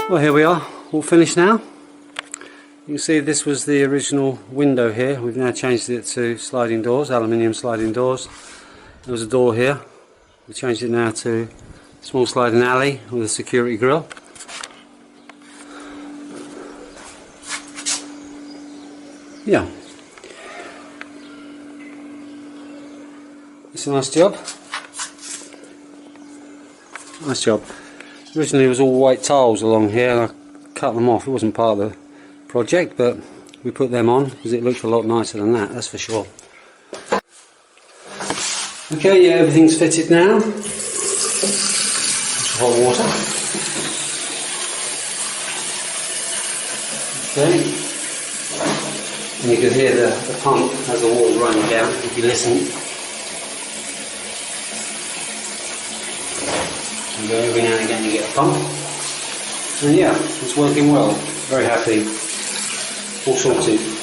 Well, here we are, all finished now. You can see this was the original window here. We've now changed it to sliding doors, aluminium sliding doors. There was a door here. We changed it now to a small sliding alley with a security grille. Yeah. It's a nice job. Nice job. Originally it was all white tiles along here and I cut them off. It wasn't part of the project, but we put them on because it looked a lot nicer than that's for sure. Okay, yeah, everything's fitted now. Hot water. Okay. And you can hear the pump as the water running down if you listen. And every now and again you get a pump. And yeah, it's working well. Very happy. All sorted.